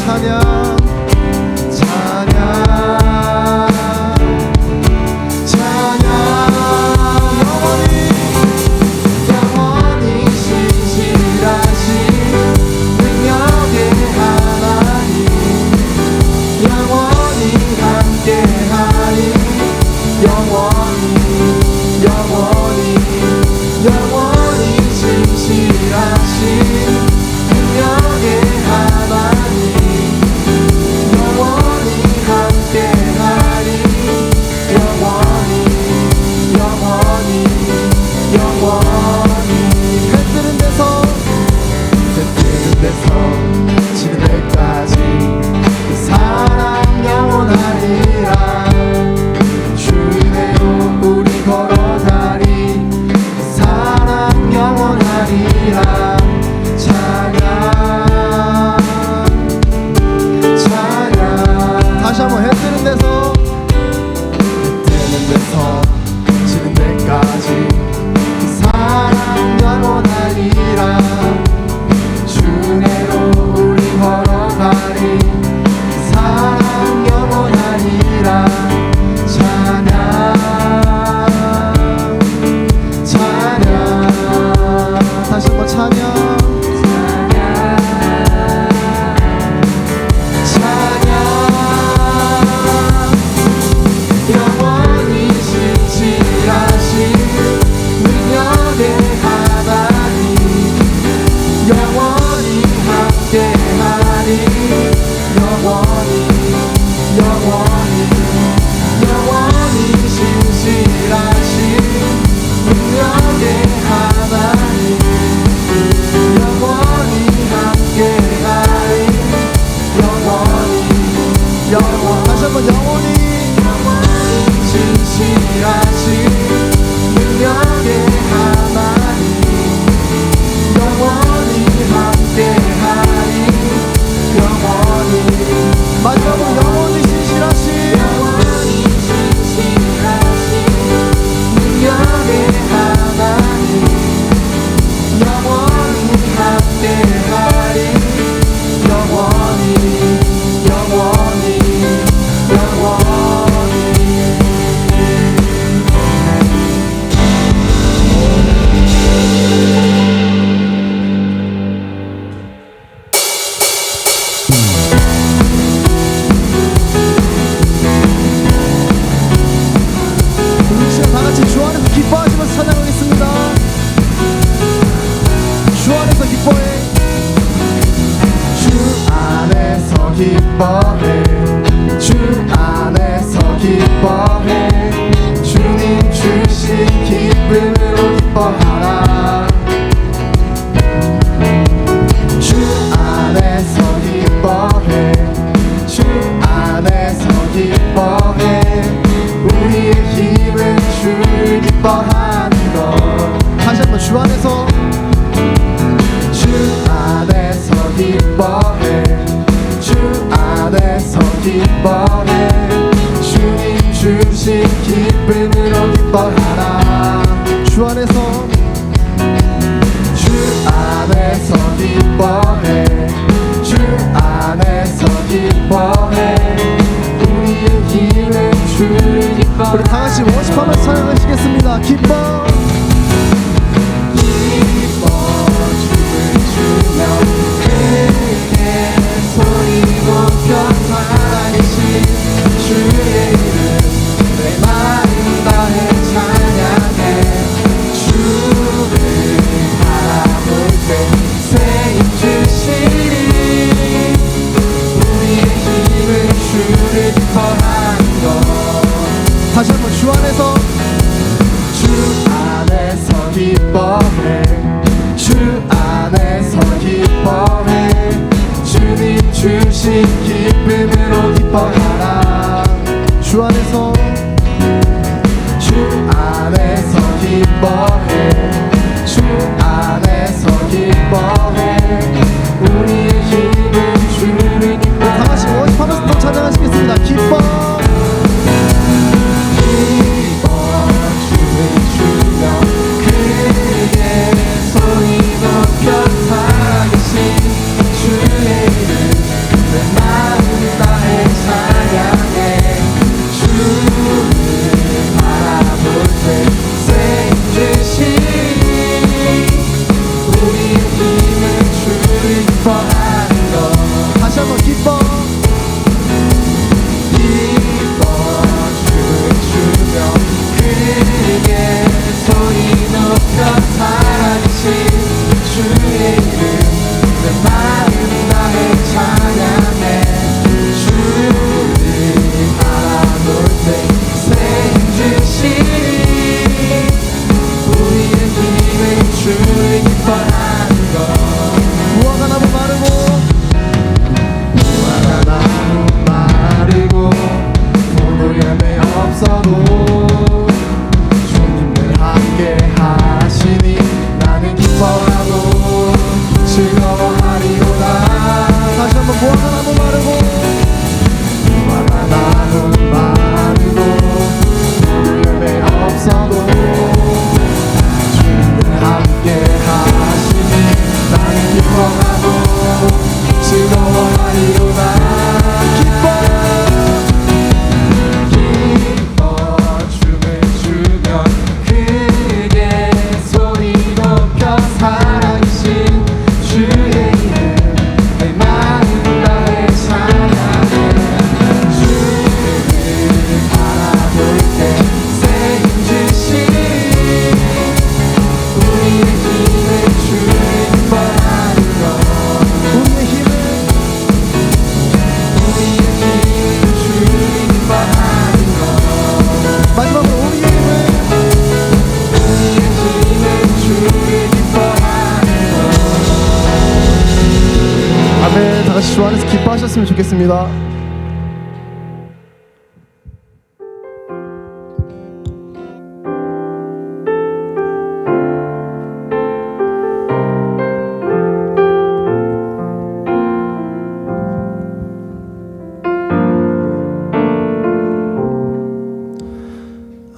찬양 우리 다같이 워십하면서 찬양하시겠습니다. 기뻐 다시 한번 주 안에서 기뻐해 주 안에서 기뻐해 주님 주신 기쁨으로 기뻐하라 주 안에서 기뻐해 주 안에서 기뻐해 우리의 힘은 주를 기뻐해 다같이 워십하면서 또 찬양하시겠습니다. 기뻐 주의 이름 기뻐하셨으면 좋겠습니다.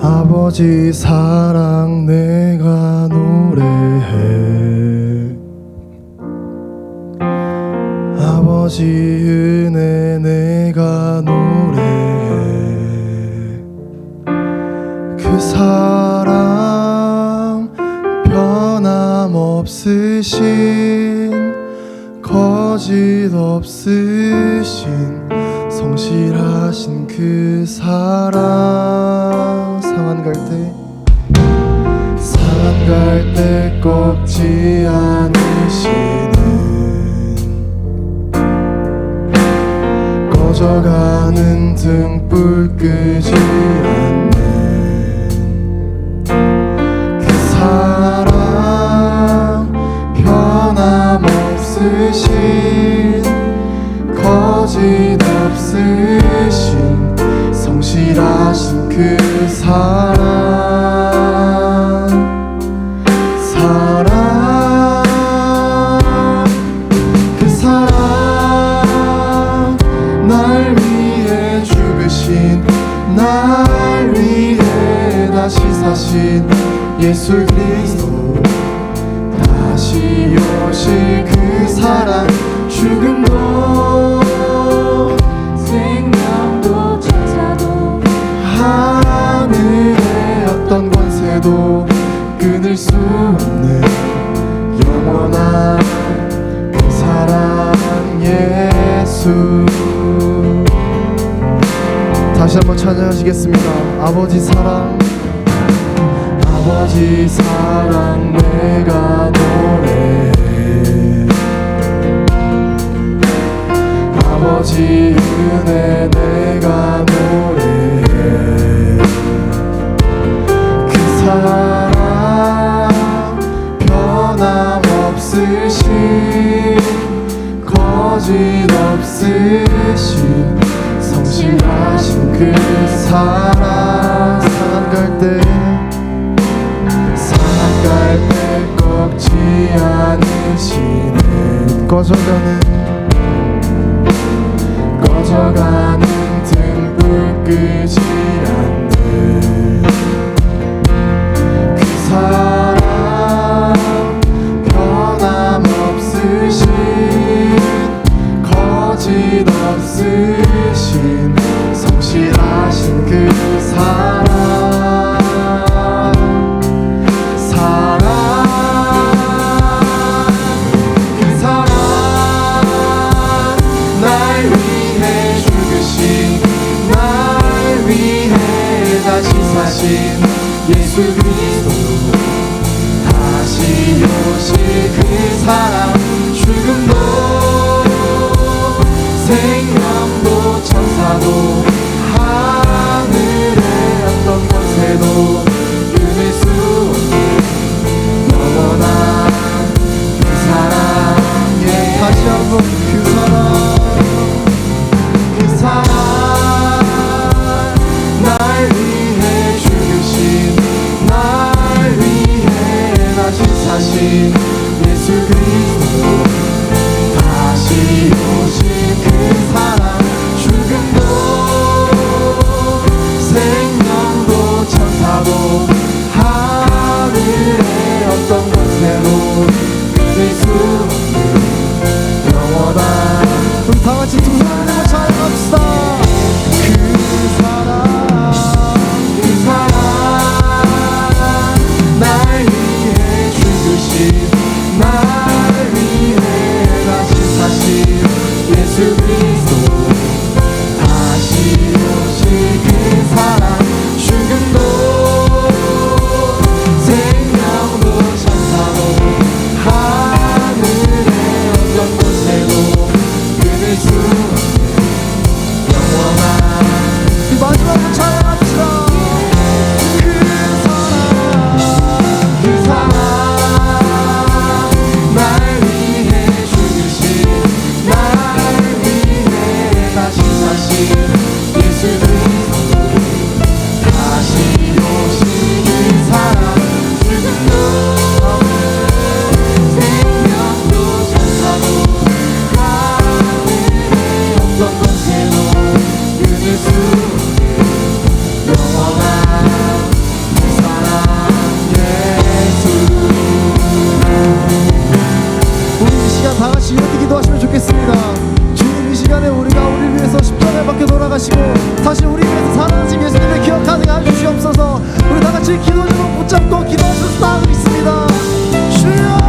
아버지 사랑 내가 노래해, 아버지 은혜 내가 노래해. 그 사랑 변함없으신, 거짓 없으신, 성실하신 그 사랑. 상한 갈 때 꺾지 않으시는, 꺼져가는 등불 끄지 않는 그 사랑 변함없으신, 거짓 없으신, 성실하신 그 사랑. 그 사랑 날 위해 죽으신, 날 위해 다시 사신 예수 그리스도, 다시 오실 그 사랑. 죽음도 생명도 천사도 하늘의 어떤 권세도 끊을 수 없는 영원한 그 사랑 예수. 다시 한번 찬양하시겠습니다. 아버지 사랑, 아버지 사랑 내가 노래해, 아버지 은혜 내가 노래해. 그 사랑 변함없으신, 거짓 없으신, 성실하신 그 사랑. 상한 갈 때 꺾지 않으시는, 꺼져가는 등불 끄지 않는 그 사랑 변함없으신, 거짓 없으신, 성실하신 그 사랑. 그 사랑 날 위해 죽으신, 날 위해 다시 사신 예수 그리스도, 다시 오실 그 사랑. 죽음도 생명도 천사도 하늘의 어떤 권세도 끊을 수 없는 영원한 그 사랑에. 다시 한번 그 사랑, 그 사랑 날 위해 죽으신, 날 위해 다시 사신 예수 그리스도, 다시 오실 그 사랑. 죽음도 생명도 천사도 하늘의 어떤 권세도 끊을 수 없는 영원한. 우리 다같이 두 손을 들고 찬양합시다. 그 사랑, 그 사랑 날 위해 죽으신, 날 위해 다시 사신 예수 그리스도, 다시 오실 그 사랑. 죽음도 생명도 천사도 하늘의 어떤 곳에도 끊을 수 없는 영원한. 그 마지막으로 찬양합시다. 그 사랑, 그 사랑 날 위해 죽으신, 날 위해 일어나시고 다시 우리 위해서 살아나신 예수님을 기억하게 하여 주시옵소서. 우리 다 같이 기도 제목 붙잡고 기도할 수 있습니다. 주여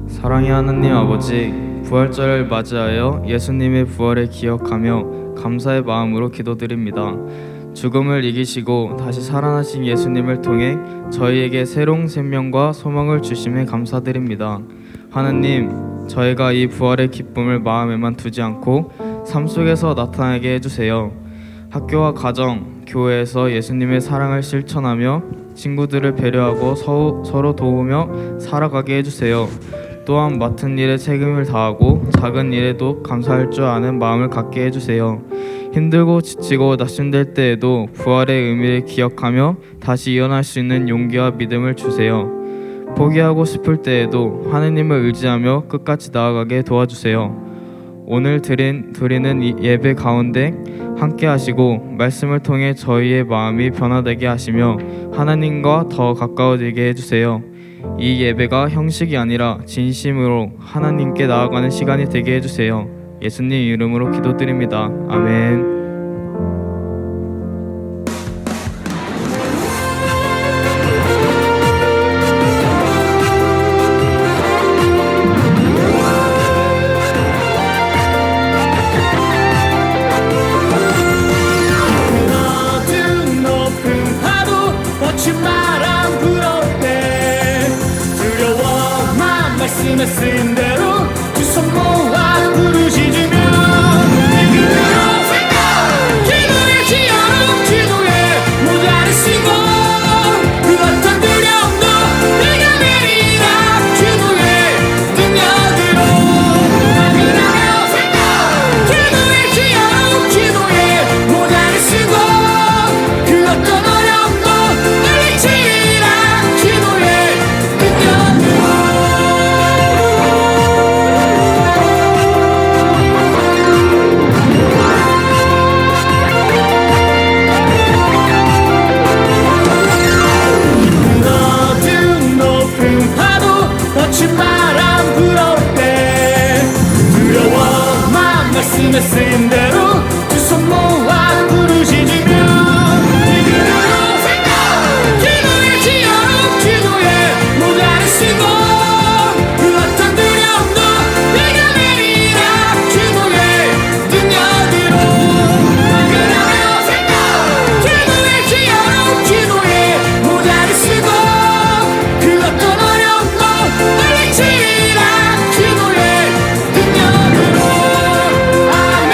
사랑의 하나님 아버지, 부활절을 맞이하여 예수님의 부활을 기억하며 감사의 마음으로 기도드립니다. 죽음을 이기시고 다시 살아나신 예수님을 통해 저희에게 새로운 생명과 소망을 주심에 감사드립니다. 하나님, 저희가 이 부활의 기쁨을 마음에만 두지 않고 삶 속에서 나타나게 해주세요. 학교와 가정, 교회에서 예수님의 사랑을 실천하며 친구들을 배려하고 서로 도우며 살아가게 해주세요. 또한 맡은 일에 책임을 다하고 작은 일에도 감사할 줄 아는 마음을 갖게 해주세요. 힘들고 지치고 낙심될 때에도 부활의 의미를 기억하며 다시 일어날 수 있는 용기와 믿음을 주세요. 포기하고 싶을 때에도 하느님을 의지하며 끝까지 나아가게 도와주세요. 오늘 드리는 이 예배 가운데 함께 하시고 말씀을 통해 저희의 마음이 변화되게 하시며 하나님과 더 가까워지게 해주세요. 이 예배가 형식이 아니라 진심으로 하나님께 나아가는 시간이 되게 해주세요. 예수님 이름으로 기도드립니다. 아멘. 말씀에 쓴 대로 두 손 모아 부르짖으며 내 그대로 기도의 지어로 기도에 모자르시고 그 어떤 두려움도 내가 내리라 기도에 등려들어 나그라며 기도의 지어로 기도에 모자르시고 그 어떤 어려움도 물리치라 기도에 등려들어 바람 불어올 때 두려워만 말씀에 쓴 대로 두 손 모아 부르짖으며 네 그대로 기도의 지어로 기도에 모자르시고 그 어떤 두려움도 내가 내리라 기도에 등려들어 나그라며 기도의 지어로 기도에 모자르시고 그 어떤 어려움도 물리치라 기도에 등려들어 아멘.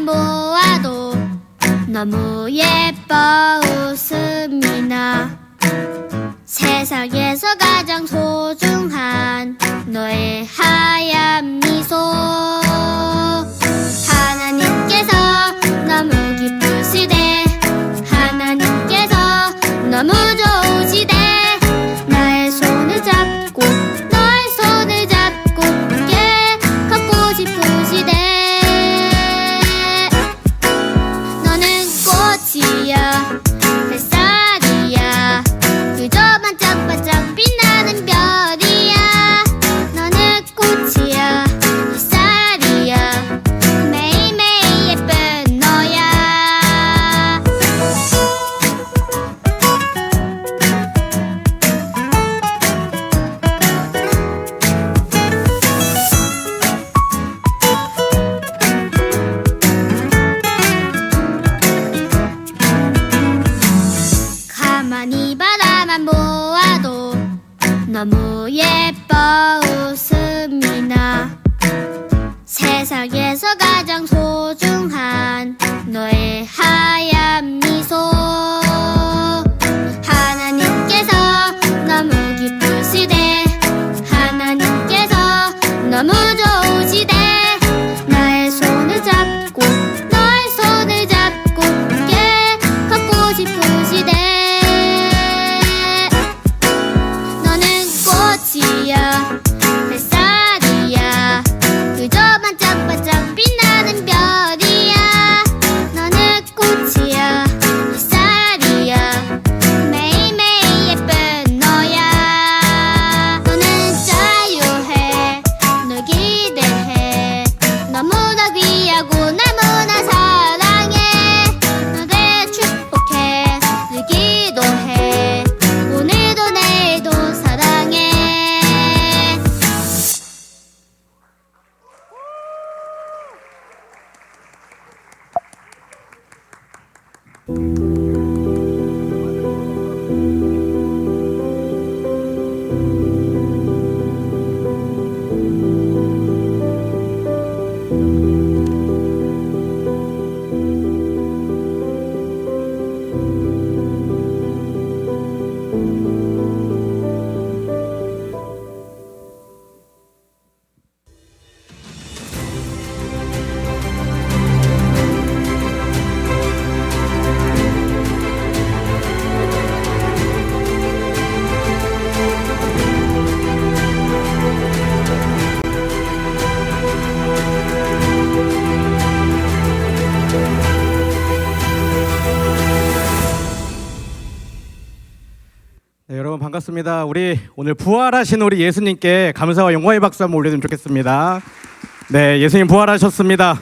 바라만 보아도 너무 예뻐 웃음이 나. 세상에서 가장 소중한 너의 하얀 미소. 하나님께서 너무 기쁘시대. 하나님께서 너무 좋으시대. 나의 손을 잡고 너의 손을 잡고 함께 걷고 싶으시대. 너는 꽃이야 햇살이야 그저 반짝반짝 빛나는 별이야. 너는 꽃이야 햇살이야 매일매일 예쁜 너야. 가만히 바라만 보아도 너무 예뻐 웃음이 나. 세상에서 가장 소중한 너의 하얀 미소. 하나님께서 너무 기쁘시대. 하나님께서 너무 좋으시대. 나의 손을 잡고 너의 손을 잡고 함께 걷고 싶으시대. 너는 꽃이야 햇살이야 그저 반짝반짝 빛나는 별이야. 너는 꽃이야 햇살이야 매일매일 예쁜 너야. 너는 자유해 널 기대해 너무나 귀하고 너무나 사랑해. 너를 축복해 늘 기도해 오늘도 내일도 사랑해. 네, 여러분 반갑습니다. 우리 오늘 부활하신 우리 예수님께 감사와 영광의 박수 한번 올려주면 좋겠습니다. 네, 예수님 부활하셨습니다.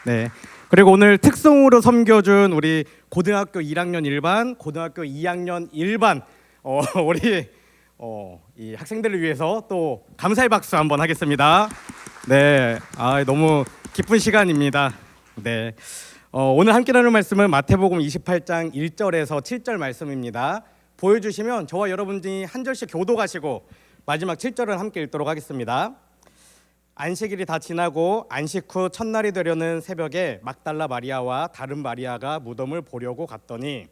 네, 그리고 오늘 특송으로 섬겨준 우리 고등학교 1학년 1반, 고등학교 2학년 1반 우리 이 학생들을 위해서 또 감사의 박수 한번 하겠습니다. 네, 너무 기쁜 시간입니다. 네, 오늘 함께 나눌 말씀은 마태복음 28장 1절에서 7절 말씀입니다. 보여주시면 저와 여러분들이 한 절씩 교독하시고 마지막 7절을 함께 읽도록 하겠습니다. 안식일이 다 지나고 안식 후 첫날이 되려는 새벽에 막달라 마리아와 다른 마리아가 무덤을 보려고 갔더니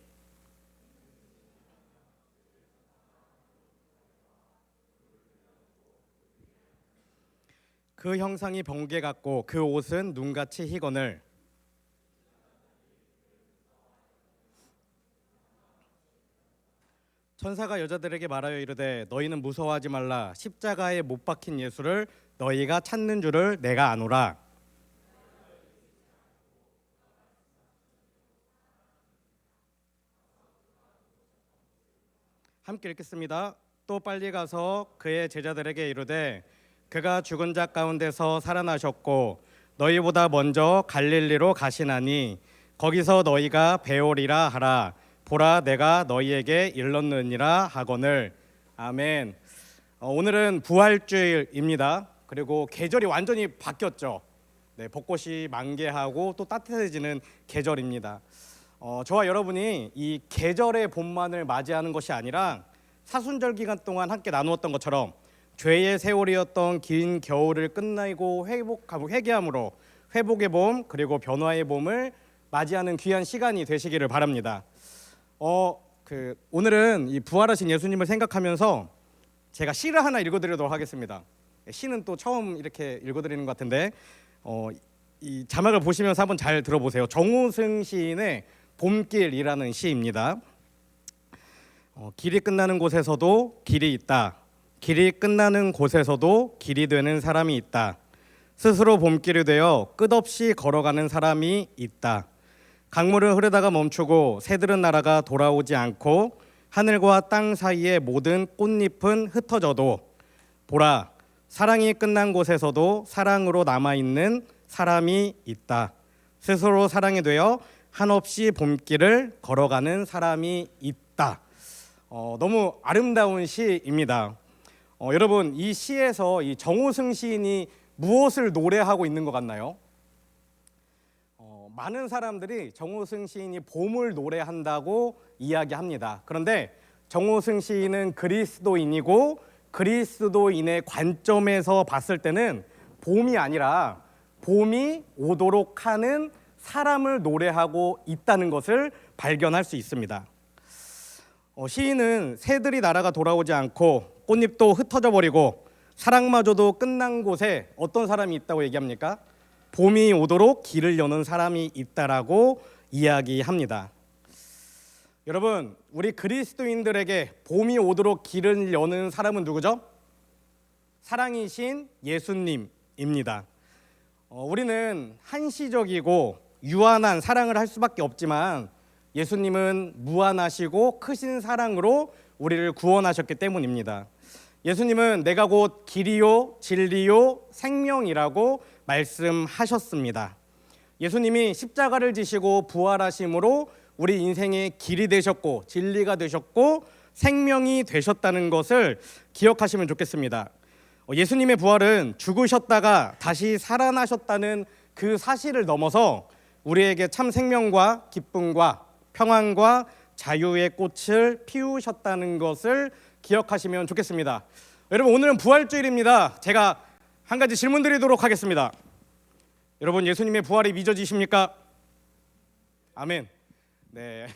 그 형상이 번개 같고 그 옷은 눈같이 희거늘 천사가 여자들에게 말하여 이르되 너희는 무서워하지 말라. 십자가에 못 박힌 예수를 너희가 찾는 줄을 내가 아노라. 함께 읽겠습니다. 또 빨리 가서 그의 제자들에게 이르되 그가 죽은 자 가운데서 살아나셨고 너희보다 먼저 갈릴리로 가시나니 거기서 너희가 배우리라 하라. 보라 내가 너희에게 일렀느니라 하거늘. 아멘. 오늘은 부활주일입니다. 그리고 계절이 완전히 바뀌었죠. 네, 벚꽃이 만개하고 또 따뜻해지는 계절입니다. 저와 여러분이 이 계절의 봄만을 맞이하는 것이 아니라 사순절 기간 동안 함께 나누었던 것처럼 죄의 세월이었던 긴 겨울을 끝내고 회복하고 회개함으로 회복의 봄 그리고 변화의 봄을 맞이하는 귀한 시간이 되시기를 바랍니다. 오늘은 이 부활하신 예수님을 생각하면서 제가 시를 하나 읽어드리도록 하겠습니다. 시는 또 처음 이렇게 읽어드리는 것 같은데 이 자막을 보시면서 한번 잘 들어보세요. 정우승 시인의 봄길이라는 시입니다. 길이 끝나는 곳에서도 길이 있다. 길이 끝나는 곳에서도 길이 되는 사람이 있다. 스스로 봄길이 되어 끝없이 걸어가는 사람이 있다. 강물은 흐르다가 멈추고 새들은 날아가 돌아오지 않고 하늘과 땅 사이의 모든 꽃잎은 흩어져도 보라, 사랑이 끝난 곳에서도 사랑으로 남아있는 사람이 있다. 스스로 사랑이 되어 한없이 봄길을 걸어가는 사람이 있다. 너무 아름다운 시입니다. 여러분, 이 시에서 이 정우승 시인이 무엇을 노래하고 있는 것 같나요? 많은 사람들이 정우승 시인이 봄을 노래한다고 이야기합니다. 그런데 정우승 시인은 그리스도인이고 그리스도인의 관점에서 봤을 때는 봄이 아니라 봄이 오도록 하는 사람을 노래하고 있다는 것을 발견할 수 있습니다. 시인은 새들이 날아가 돌아오지 않고 꽃잎도 흩어져 버리고 사랑마저도 끝난 곳에 어떤 사람이 있다고 얘기합니까? 봄이 오도록 길을 여는 사람이 있다라고 이야기합니다. 여러분, 우리 그리스도인들에게 봄이 오도록 길을 여는 사람은 누구죠? 사랑이신 예수님입니다. 우리는 한시적이고 유한한 사랑을 할 수밖에 없지만 예수님은 무한하시고 크신 사랑으로 우리를 구원하셨기 때문입니다. 예수님은 내가 곧 길이요 진리요 생명이라고 말씀하셨습니다. 예수님이 십자가를 지시고 부활하심으로 우리 인생의 길이 되셨고 진리가 되셨고 생명이 되셨다는 것을 기억하시면 좋겠습니다. 예수님의 부활은 죽으셨다가 다시 살아나셨다는 그 사실을 넘어서 우리에게 참 생명과 기쁨과 평안과 자유의 꽃을 피우셨다는 것을 기억하시면 좋겠습니다. 여러분, 오늘은 부활주일입니다. 제가 한 가지 질문 드리도록 하겠습니다. 여러분, 예수님의 부활이 믿어지십니까? 아멘. 네,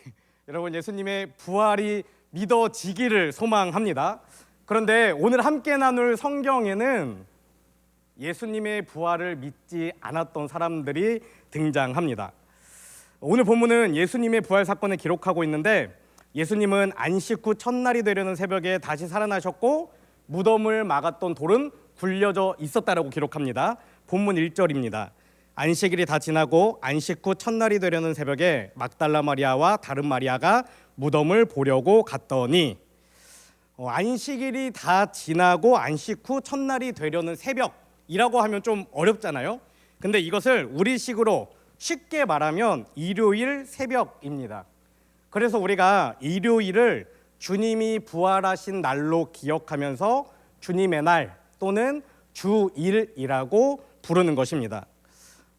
여러분, 예수님의 부활이 믿어지기를 소망합니다. 그런데 오늘 함께 나눌 성경에는 예수님의 부활을 믿지 않았던 사람들이 등장합니다. 오늘 본문은 예수님의 부활 사건을 기록하고 있는데 예수님은 안식 후 첫날이 되려는 새벽에 다시 살아나셨고 무덤을 막았던 돌은 굴려져 있었다라고 기록합니다. 본문 1절입니다. 안식일이 다 지나고 안식 후 첫날이 되려는 새벽에 막달라 마리아와 다른 마리아가 무덤을 보려고 갔더니 안식일이 다 지나고 안식 후 첫날이 되려는 새벽이라고 하면 좀 어렵잖아요. 근데 이것을 우리식으로 쉽게 말하면 일요일 새벽입니다. 그래서 우리가 일요일을 주님이 부활하신 날로 기억하면서 주님의 날 또는 주일이라고 부르는 것입니다.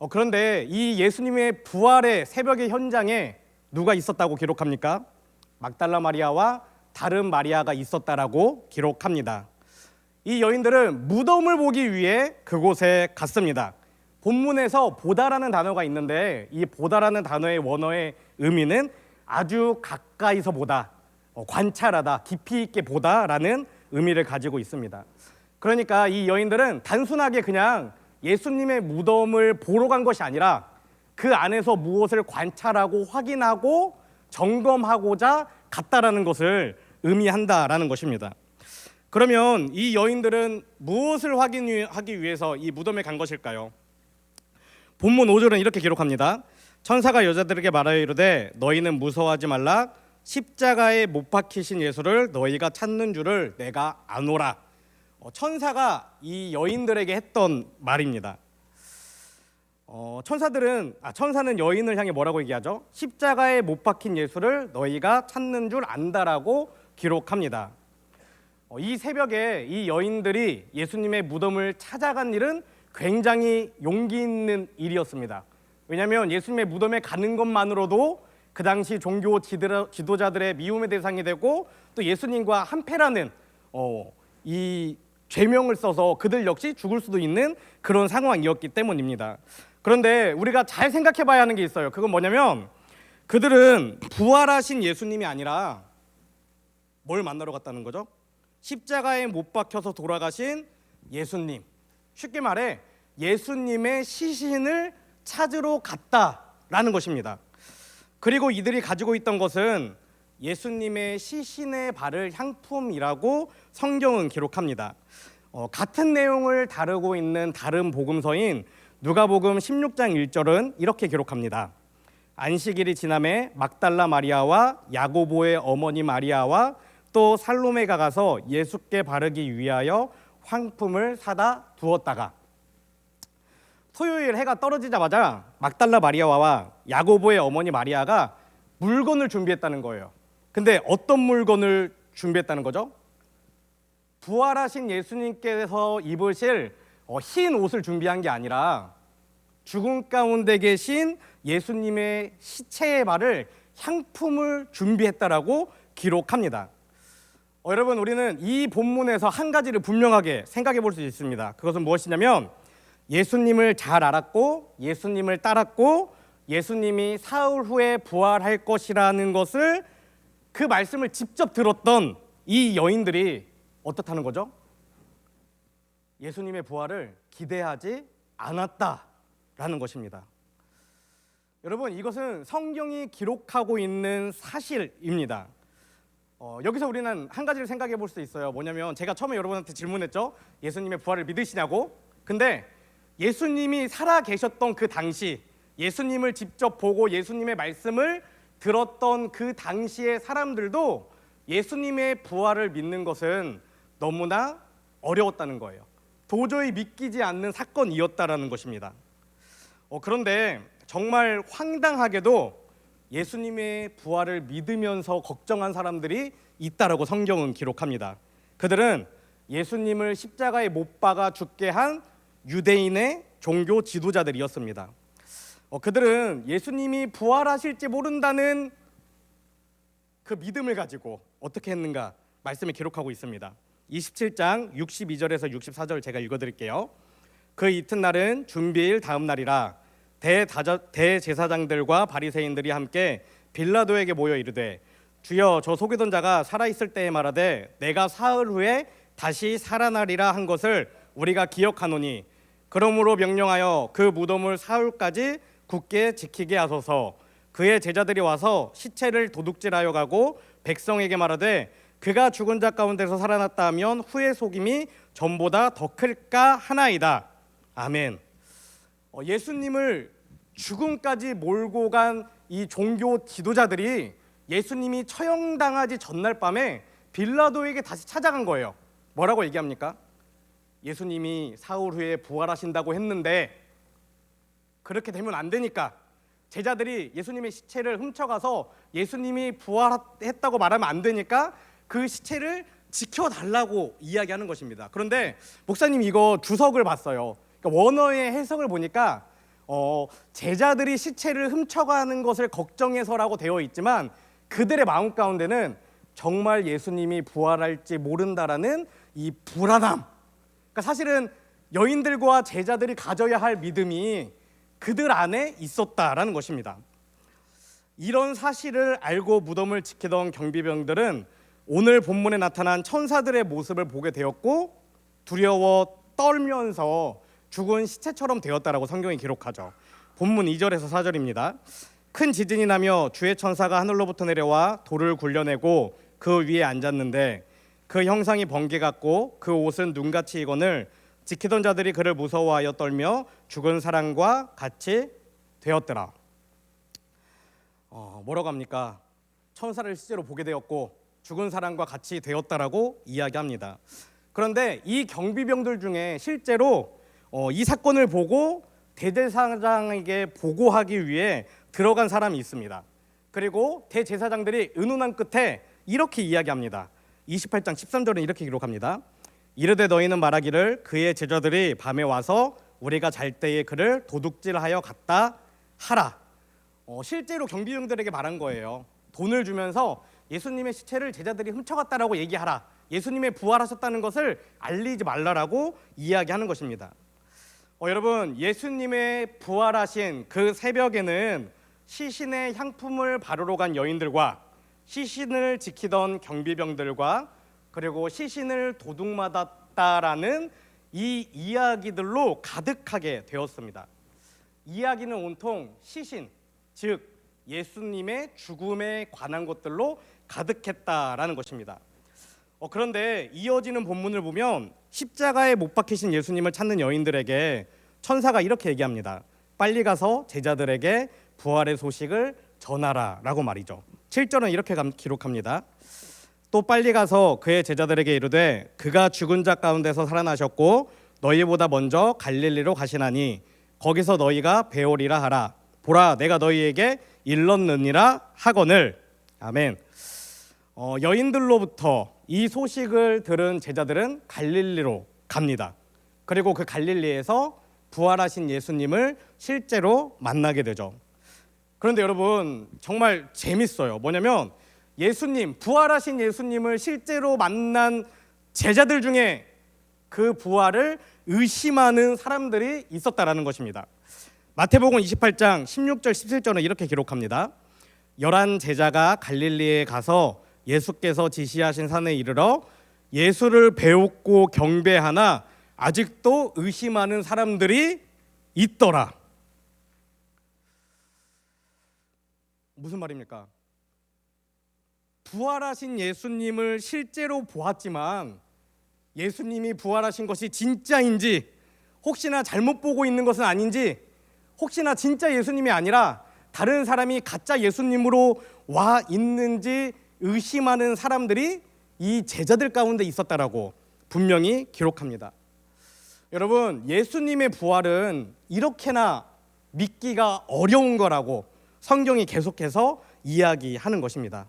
그런데 이 예수님의 부활의 새벽의 현장에 누가 있었다고 기록합니까? 막달라 마리아와 다른 마리아가 있었다라고 기록합니다. 이 여인들은 무덤을 보기 위해 그곳에 갔습니다. 본문에서 보다라는 단어가 있는데 이 보다라는 단어의 원어의 의미는 아주 가까이서 보다, 관찰하다, 깊이 있게 보다라는 의미를 가지고 있습니다. 그러니까 이 여인들은 단순하게 그냥 예수님의 무덤을 보러 간 것이 아니라 그 안에서 무엇을 관찰하고 확인하고 점검하고자 갔다라는 것을 의미한다라는 것입니다. 그러면 이 여인들은 무엇을 확인하기 위해서 이 무덤에 간 것일까요? 본문 5절은 이렇게 기록합니다. 천사가 여자들에게 말하여 이르되 너희는 무서워하지 말라. 십자가에 못 박히신 예수를 너희가 찾는 줄을 내가 아노라. 천사가 이 여인들에게 했던 말입니다. 천사는 여인을 향해 뭐라고 얘기하죠? 십자가에 못 박힌 예수를 너희가 찾는 줄 안다라고 기록합니다. 이 새벽에 이 여인들이 예수님의 무덤을 찾아간 일은 굉장히 용기 있는 일이었습니다. 왜냐하면 예수님의 무덤에 가는 것만으로도 그 당시 종교 지도자들의 미움의 대상이 되고 또 예수님과 한패라는 이 죄명을 써서 그들 역시 죽을 수도 있는 그런 상황이었기 때문입니다. 그런데 우리가 잘 생각해 봐야 하는 게 있어요. 그건 뭐냐면 그들은 부활하신 예수님이 아니라 뭘 만나러 갔다는 거죠? 십자가에 못 박혀서 돌아가신 예수님. 쉽게 말해 예수님의 시신을 찾으러 갔다라는 것입니다. 그리고 이들이 가지고 있던 것은 예수님의 시신에 바를 향품이라고 성경은 기록합니다. 같은 내용을 다루고 있는 다른 복음서인 누가복음 16장 1절은 이렇게 기록합니다. 안식일이 지남에 막달라 마리아와 야고보의 어머니 마리아와 또 살로메가 가서 예수께 바르기 위하여 황품을 사다 두었다가, 토요일 해가 떨어지자마자 막달라 마리아와 야고보의 어머니 마리아가 물건을 준비했다는 거예요. 근데 어떤 물건을 준비했다는 거죠? 부활하신 예수님께서 입으실 흰 옷을 준비한 게 아니라 죽음 가운데 계신 예수님의 시체에 바를 향품을 준비했다라고 기록합니다. 여러분, 우리는 이 본문에서 한 가지를 분명하게 생각해 볼 수 있습니다. 그것은 무엇이냐면 예수님을 잘 알았고 예수님을 따랐고 예수님이 사흘 후에 부활할 것이라는 것을, 그 말씀을 직접 들었던 이 여인들이 어떻다는 거죠? 예수님의 부활을 기대하지 않았다라는 것입니다. 여러분, 이것은 성경이 기록하고 있는 사실입니다. 여기서 우리는 한 가지를 생각해 볼 수 있어요. 뭐냐면 제가 처음에 여러분한테 질문했죠. 예수님의 부활을 믿으시냐고. 근데 예수님이 살아 계셨던 그 당시, 예수님을 직접 보고 예수님의 말씀을 들었던 그 당시의 사람들도 예수님의 부활을 믿는 것은 너무나 어려웠다는 거예요. 도저히 믿기지 않는 사건이었다라는 것입니다. 그런데 정말 황당하게도 예수님의 부활을 믿으면서 걱정한 사람들이 있다라고 성경은 기록합니다. 그들은 예수님을 십자가에 못 박아 죽게 한 유대인의 종교 지도자들이었습니다. 그들은 예수님이 부활하실지 모른다는 그 믿음을 가지고 어떻게 했는가 말씀이 기록하고 있습니다. 27장 62절에서 64절 제가 읽어드릴게요. 그 이튿날은 준비일 다음 날이라 대제사장들과 바리새인들이 함께 빌라도에게 모여 이르되, 주여, 저 속이던 자가 살아있을 때에 말하되 내가 사흘 후에 다시 살아나리라 한 것을 우리가 기억하노니, 그러므로 명령하여 그 무덤을 사흘까지 굳게 지키게 하소서. 그의 제자들이 와서 시체를 도둑질하여 가고 백성에게 말하되 그가 죽은 자 가운데서 살아났다 하면 후의 속임이 전보다 더 클까 하나이다. 아멘. 예수님을 죽음까지 몰고 간 이 종교 지도자들이 예수님이 처형당하지 전날 밤에 빌라도에게 다시 찾아간 거예요. 뭐라고 얘기합니까? 예수님이 사흘 후에 부활하신다고 했는데 그렇게 되면 안 되니까 제자들이 예수님의 시체를 훔쳐가서 예수님이 부활했다고 말하면 안 되니까 그 시체를 지켜달라고 이야기하는 것입니다. 그런데 목사님, 이거 주석을 봤어요. 그러니까 원어의 해석을 보니까 제자들이 시체를 훔쳐가는 것을 걱정해서라고 되어 있지만 그들의 마음 가운데는 정말 예수님이 부활할지 모른다라는 이 불안함, 그러니까 사실은 여인들과 제자들이 가져야 할 믿음이 그들 안에 있었다라는 것입니다. 이런 사실을 알고 무덤을 지키던 경비병들은 오늘 본문에 나타난 천사들의 모습을 보게 되었고 두려워 떨면서 죽은 시체처럼 되었다라고 성경이 기록하죠. 본문 2절에서 4절입니다. 큰 지진이 나며 주의 천사가 하늘로부터 내려와 돌을 굴려내고 그 위에 앉았는데 그 형상이 번개 같고 그 옷은 눈같이 익거늘 지키던 자들이 그를 무서워하여 떨며 죽은 사람과 같이 되었더라. 뭐라고 합니까? 천사를 실제로 보게 되었고 죽은 사람과 같이 되었다라고 이야기합니다. 그런데 이 경비병들 중에 실제로 이 사건을 보고 대제사장에게 보고하기 위해 들어간 사람이 있습니다. 그리고 대제사장들이 의논한 끝에 이렇게 이야기합니다. 28장 13절은 이렇게 기록합니다. 이르되 너희는 말하기를 그의 제자들이 밤에 와서 우리가 잘 때에 그를 도둑질하여 갔다 하라. 실제로 경비병들에게 말한 거예요. 돈을 주면서 예수님의 시체를 제자들이 훔쳐갔다라고 얘기하라. 예수님의 부활하셨다는 것을 알리지 말라라고 이야기하는 것입니다. 여러분, 예수님의 부활하신 그 새벽에는 시신의 향품을 바르러 간 여인들과 시신을 지키던 경비병들과 그리고 시신을 도둑맞았다라는 이 이야기들로 가득하게 되었습니다. 이야기는 온통 시신, 즉 예수님의 죽음에 관한 것들로 가득했다라는 것입니다. 그런데 이어지는 본문을 보면 십자가에 못 박히신 예수님을 찾는 여인들에게 천사가 이렇게 얘기합니다. 빨리 가서 제자들에게 부활의 소식을 전하라 라고 말이죠. 7절은 이렇게 기록합니다. 또 빨리 가서 그의 제자들에게 이르되 그가 죽은 자 가운데서 살아나셨고 너희보다 먼저 갈릴리로 가시나니 거기서 너희가 배우리라 하라. 보라 내가 너희에게 일렀느니라 하거늘. 아멘. 여인들로부터 이 소식을 들은 제자들은 갈릴리로 갑니다. 그리고 그 갈릴리에서 부활하신 예수님을 실제로 만나게 되죠. 그런데 여러분 정말 재밌어요. 뭐냐면 예수님, 부활하신 예수님을 실제로 만난 제자들 중에 그 부활을 의심하는 사람들이 있었다라는 것입니다. 마태복음 28장 16절 17절은 이렇게 기록합니다. 11 제자가 갈릴리에 가서 예수께서 지시하신 산에 이르러 예수를 배웠고 경배하나 아직도 의심하는 사람들이 있더라. 무슨 말입니까? 부활하신 예수님을 실제로 보았지만 예수님이 부활하신 것이 진짜인지, 혹시나 잘못 보고 있는 것은 아닌지, 혹시나 진짜 예수님이 아니라 다른 사람이 가짜 예수님으로 와 있는지 의심하는 사람들이 이 제자들 가운데 있었다라고 분명히 기록합니다. 여러분, 예수님의 부활은 이렇게나 믿기가 어려운 거라고 성경이 계속해서 이야기하는 것입니다.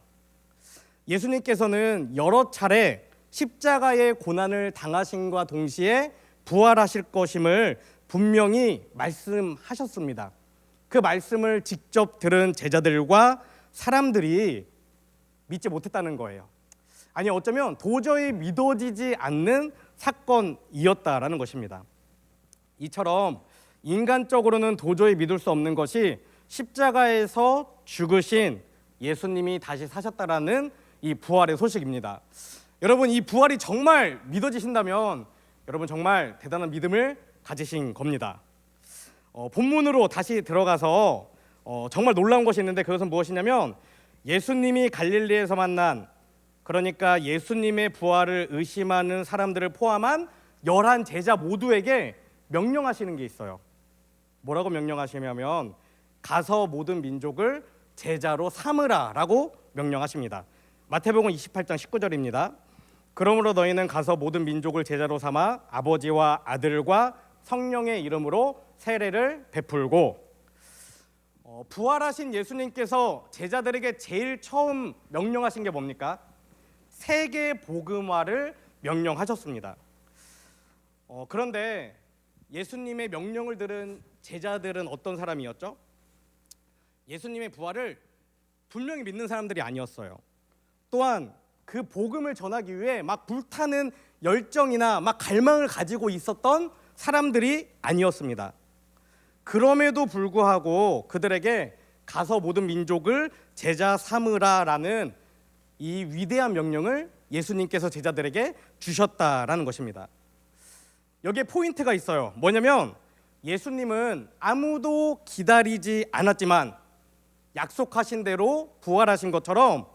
예수님께서는 여러 차례 십자가의 고난을 당하심과 동시에 부활하실 것임을 분명히 말씀하셨습니다. 그 말씀을 직접 들은 제자들과 사람들이 믿지 못했다는 거예요. 아니, 어쩌면 도저히 믿어지지 않는 사건이었다라는 것입니다. 이처럼 인간적으로는 도저히 믿을 수 없는 것이 십자가에서 죽으신 예수님이 다시 사셨다라는 이 부활의 소식입니다. 여러분, 이 부활이 정말 믿어지신다면 여러분 정말 대단한 믿음을 가지신 겁니다. 본문으로 다시 들어가서 정말 놀라운 것이 있는데 그것은 무엇이냐면 예수님이 갈릴리에서 만난, 그러니까 예수님의 부활을 의심하는 사람들을 포함한 11 제자 모두에게 명령하시는 게 있어요. 뭐라고 명령하시냐면 가서 모든 민족을 제자로 삼으라 라고 명령하십니다. 마태복음 28장 19절입니다. 그러므로 너희는 가서 모든 민족을 제자로 삼아 아버지와 아들과 성령의 이름으로 세례를 베풀고, 부활하신 예수님께서 제자들에게 제일 처음 명령하신 게 뭡니까? 세계 복음화를 명령하셨습니다. 그런데 예수님의 명령을 들은 제자들은 어떤 사람이었죠? 예수님의 부활을 분명히 믿는 사람들이 아니었어요. 또한 그 복음을 전하기 위해 막 불타는 열정이나 막 갈망을 가지고 있었던 사람들이 아니었습니다. 그럼에도 불구하고 그들에게 가서 모든 민족을 제자 삼으라라는 이 위대한 명령을 예수님께서 제자들에게 주셨다라는 것입니다. 여기에 포인트가 있어요. 뭐냐면 예수님은 아무도 기다리지 않았지만 약속하신 대로 부활하신 것처럼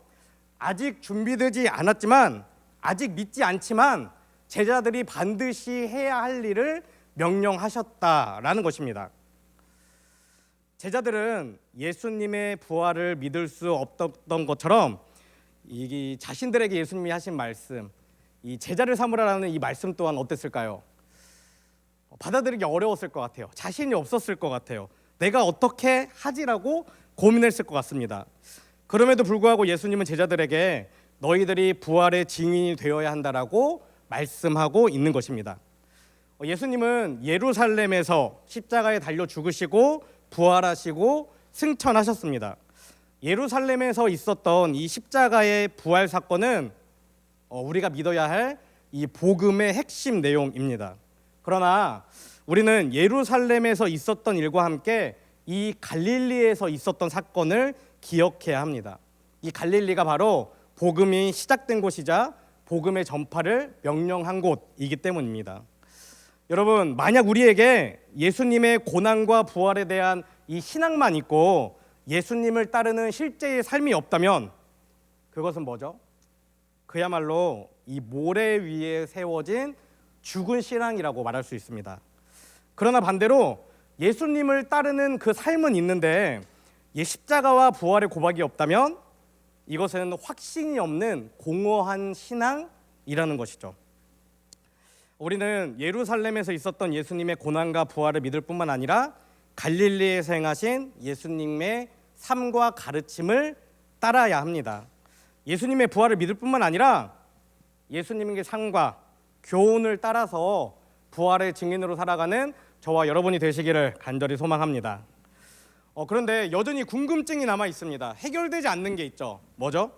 아직 준비되지 않았지만, 아직 믿지 않지만 제자들이 반드시 해야 할 일을 명령하셨다라는 것입니다. 제자들은 예수님의 부활을 믿을 수 없었던 것처럼 이 자신들에게 예수님이 하신 말씀, 이 제자를 삼으라라는 이 말씀 또한 어땠을까요? 받아들이기 어려웠을 것 같아요. 자신이 없었을 것 같아요. 내가 어떻게 하지라고 고민했을 것 같습니다. 그럼에도 불구하고 예수님은 제자들에게 너희들이 부활의 증인이 되어야 한다라고 말씀하고 있는 것입니다. 예수님은 예루살렘에서 십자가에 달려 죽으시고 부활하시고 승천하셨습니다. 예루살렘에서 있었던 이 십자가의 부활 사건은 우리가 믿어야 할 이 복음의 핵심 내용입니다. 그러나 우리는 예루살렘에서 있었던 일과 함께 이 갈릴리에서 있었던 사건을 기억해야 합니다. 이 갈릴리가 바로 복음이 시작된 곳이자 복음의 전파를 명령한 곳이기 때문입니다. 여러분, 만약 우리에게 예수님의 고난과 부활에 대한 이 신앙만 있고 예수님을 따르는 실제의 삶이 없다면 그것은 뭐죠? 그야말로 이 모래 위에 세워진 죽은 신앙이라고 말할 수 있습니다. 그러나 반대로 예수님을 따르는 그 삶은 있는데 십자가와 부활의 고백이 없다면 이것은 확신이 없는 공허한 신앙이라는 것이죠. 우리는 예루살렘에서 있었던 예수님의 고난과 부활을 믿을 뿐만 아니라 갈릴리에서 행하신 예수님의 삶과 가르침을 따라야 합니다. 예수님의 부활을 믿을 뿐만 아니라 예수님의 삶과 교훈을 따라서 부활의 증인으로 살아가는 저와 여러분이 되시기를 간절히 소망합니다. 그런데 여전히 궁금증이 남아 있습니다. 해결되지 않는 게 있죠. 뭐죠?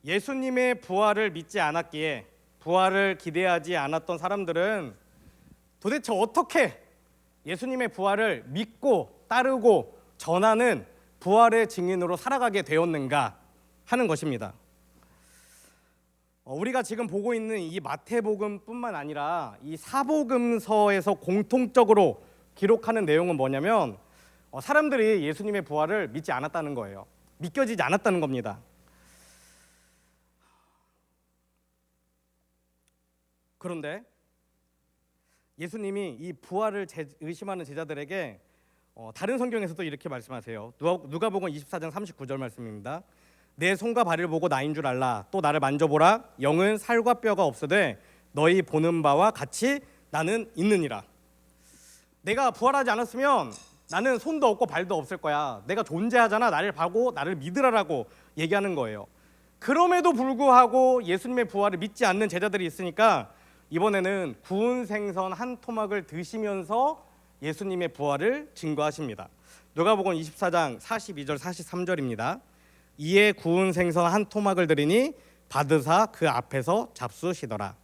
예수님의 부활을 믿지 않았기에 부활을 기대하지 않았던 사람들은 도대체 어떻게 예수님의 부활을 믿고 따르고 전하는 부활의 증인으로 살아가게 되었는가 하는 것입니다. 우리가 지금 보고 있는 이 마태복음뿐만 아니라 이 사복음서에서 공통적으로 기록하는 내용은 뭐냐면 사람들이 예수님의 부활을 믿지 않았다는 거예요. 믿겨지지 않았다는 겁니다. 그런데 예수님이 이 부활을 의심하는 제자들에게 다른 성경에서도 이렇게 말씀하세요. 누가복음 24장 39절 말씀입니다. 내 손과 발을 보고 나인 줄 알라. 또 나를 만져보라. 영은 살과 뼈가 없으되 너희 보는 바와 같이 나는 있느니라. 내가 부활하지 않았으면 나는 손도 없고 발도 없을 거야. 내가 존재하잖아. 나를 보고 나를 믿으라라고 얘기하는 거예요. 그럼에도 불구하고 예수님의 부활을 믿지 않는 제자들이 있으니까 이번에는 구운 생선 한 토막을 드시면서 예수님의 부활을 증거하십니다. 누가복음 24장 42절 43절입니다. 이에 구운 생선 한 토막을 드리니 받으사 그 앞에서 잡수시더라.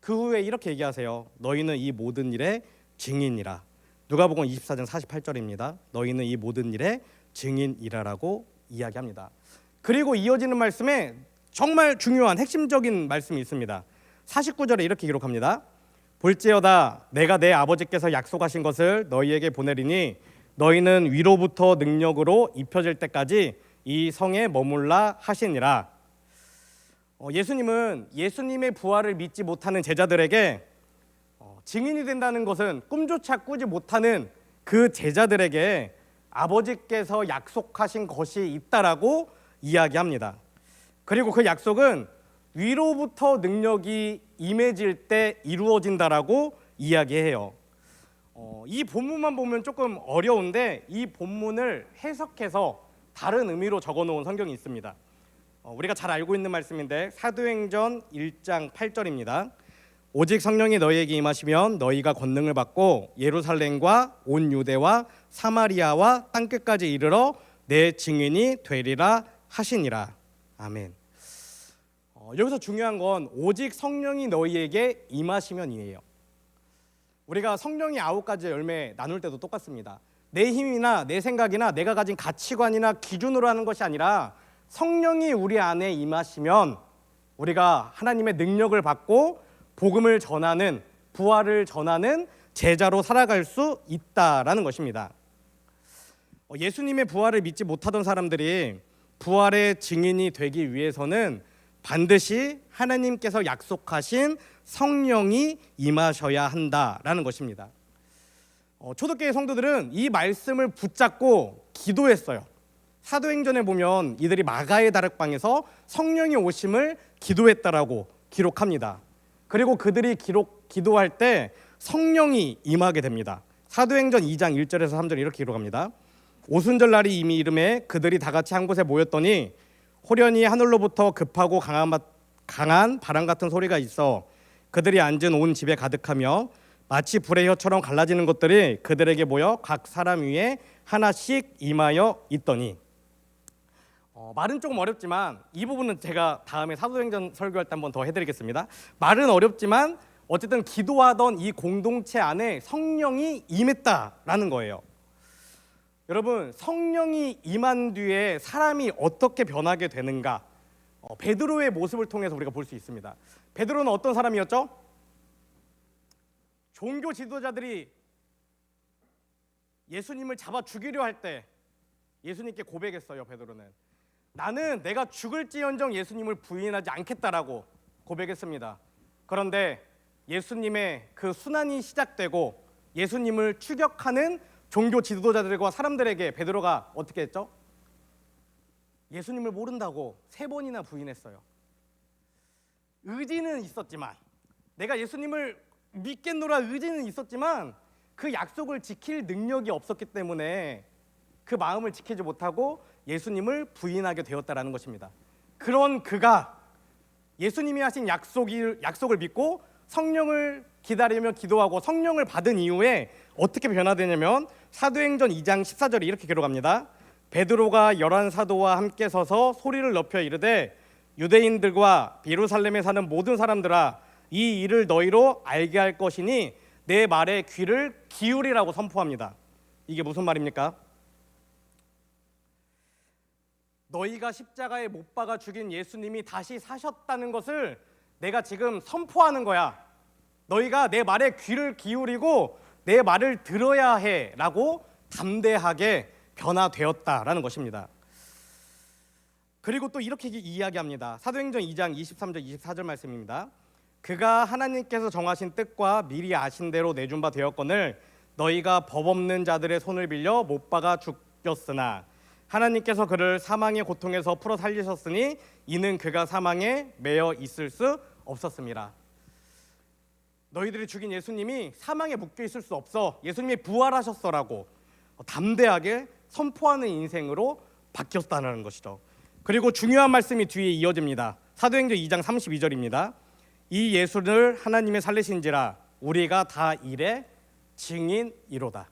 그 후에 이렇게 얘기하세요. 너희는 이 모든 일의 증인이라. 누가복음 24장 48절입니다. 너희는 이 모든 일의 증인이라라고 이야기합니다. 그리고 이어지는 말씀에 정말 중요한 핵심적인 말씀이 있습니다. 49절에 이렇게 기록합니다. 볼지어다 내가 내 아버지께서 약속하신 것을 너희에게 보내리니 너희는 위로부터 능력으로 입혀질 때까지 이 성에 머물라 하시니라. 예수님은 예수님의 부활을 믿지 못하는 제자들에게 증인이 된다는 것은 꿈조차 꾸지 못하는 그 제자들에게 아버지께서 약속하신 것이 있다라고 이야기합니다. 그리고 그 약속은 위로부터 능력이 임해질 때 이루어진다라고 이야기해요. 이 본문만 보면 조금 어려운데 이 본문을 해석해서 다른 의미로 적어놓은 성경이 있습니다. 우리가 잘 알고 있는 말씀인데 사도행전 1장 8절입니다. 오직 성령이 너희에게 임하시면 너희가 권능을 받고 예루살렘과 온 유대와 사마리아와 땅끝까지 이르러 내 증인이 되리라 하시니라. 아멘. 여기서 중요한 건 오직 성령이 너희에게 임하시면이에요. 우리가 성령이 9가지 열매 나눌 때도 똑같습니다. 내 힘이나 내 생각이나 내가 가진 가치관이나 기준으로 하는 것이 아니라 성령이 우리 안에 임하시면 우리가 하나님의 능력을 받고 복음을 전하는, 부활을 전하는 제자로 살아갈 수 있다라는 것입니다. 예수님의 부활을 믿지 못하던 사람들이 부활의 증인이 되기 위해서는 반드시 하나님께서 약속하신 성령이 임하셔야 한다라는 것입니다. 초대교회 성도들은 이 말씀을 붙잡고 기도했어요. 사도행전에 보면 이들이 마가의 다락방에서 성령이 오심을 기도했다라고 기록합니다. 그리고 그들이 기도할 때 성령이 임하게 됩니다. 사도행전 2장 1절에서 3절 이렇게 기록합니다. 오순절 날이 이미 이름에 그들이 다 같이 한 곳에 모였더니 호련히 하늘로부터 급하고 강한 바람 같은 소리가 있어 그들이 앉은 온 집에 가득하며 마치 불의 혀처럼 갈라지는 것들이 그들에게 모여 각 사람 위에 하나씩 임하여 있더니. 말은 조금 어렵지만 이 부분은 제가 다음에 사도행전 설교할 때 한 번 더 해드리겠습니다. 말은 어렵지만 어쨌든 기도하던 이 공동체 안에 성령이 임했다라는 거예요. 여러분, 성령이 임한 뒤에 사람이 어떻게 변하게 되는가? 베드로의 모습을 통해서 우리가 볼 수 있습니다. 베드로는 어떤 사람이었죠? 종교 지도자들이 예수님을 잡아 죽이려 할 때 예수님께 고백했어요. 베드로는 나는 내가 죽을지언정 예수님을 부인하지 않겠다라고 고백했습니다. 그런데 예수님의 그 순환이 시작되고 예수님을 추격하는 종교 지도자들과 사람들에게 베드로가 어떻게 했죠? 예수님을 모른다고 3번이나 부인했어요. 의지는 있었지만, 내가 예수님을 믿겠노라 의지는 있었지만 그 약속을 지킬 능력이 없었기 때문에 그 마음을 지키지 못하고 예수님을 부인하게 되었다라는 것입니다. 그런 그가 예수님이 하신 약속을 믿고 성령을 기다리며 기도하고 성령을 받은 이후에 어떻게 변화되냐면 사도행전 2장 14절에 이렇게 기록합니다. 베드로가 11 사도와 함께 서서 소리를 높여 이르되 유대인들과 예루살렘에 사는 모든 사람들아, 이 일을 너희로 알게 할 것이니 내 말에 귀를 기울이라고 선포합니다. 이게 무슨 말입니까? 너희가 십자가에 못 박아 죽인 예수님이 다시 사셨다는 것을 내가 지금 선포하는 거야. 너희가 내 말에 귀를 기울이고 내 말을 들어야 해라고 담대하게 변화되었다라는 것입니다. 그리고 또 이렇게 이야기합니다. 사도행전 2장 23절 24절 말씀입니다. 그가 하나님께서 정하신 뜻과 미리 아신 대로 내준 바 되었거늘 너희가 법 없는 자들의 손을 빌려 못 박아 죽였으나 하나님께서 그를 사망의 고통에서 풀어 살리셨으니 이는 그가 사망에 매여 있을 수 없었습니다. 너희들이 죽인 예수님이 사망에 묶여 있을 수 없어. 예수님이 부활하셨어라고 담대하게 선포하는 인생으로 바뀌었다는 것이죠. 그리고 중요한 말씀이 뒤에 이어집니다. 사도행전 2장 32절입니다. 이 예수를 하나님의 살리신지라 우리가 다 이래 증인이로다.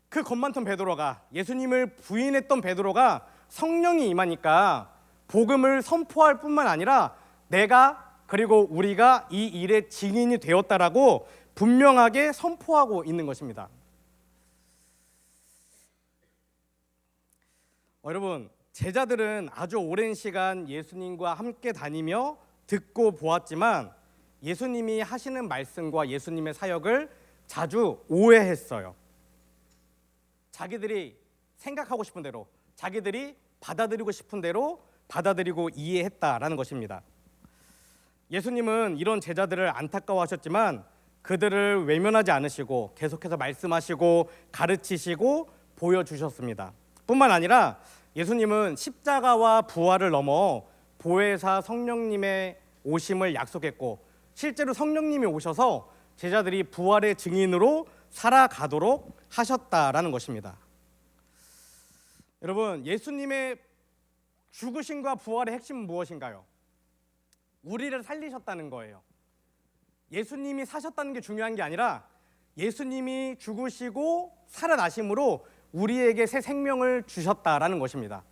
그 겁 많던 베드로가, 예수님을 부인했던 베드로가 성령이 임하니까 복음을 선포할 뿐만 아니라 내가 그리고 우리가 이 일의 증인이 되었다라고 분명하게 선포하고 있는 것입니다. 여러분, 제자들은 아주 오랜 시간 예수님과 함께 다니며 듣고 보았지만 예수님이 하시는 말씀과 예수님의 사역을 자주 오해했어요. 자기들이 생각하고 싶은 대로, 자기들이 받아들이고 싶은 대로 받아들이고 이해했다라는 것입니다. 예수님은 이런 제자들을 안타까워하셨지만 그들을 외면하지 않으시고 계속해서 말씀하시고 가르치시고 보여주셨습니다. 뿐만 아니라 예수님은 십자가와 부활을 넘어 보혜사 성령님의 오심을 약속했고 실제로 성령님이 오셔서 제자들이 부활의 증인으로 살아가도록 하셨다라는 것입니다. 여러분, 예수님의 죽으심과 부활의 핵심은 무엇인가요? 우리를 살리셨다는 거예요. 예수님이 사셨다는 게 중요한 게 아니라 예수님이 죽으시고 살아나심으로 우리에게 새 생명을 주셨다라는 것입니다.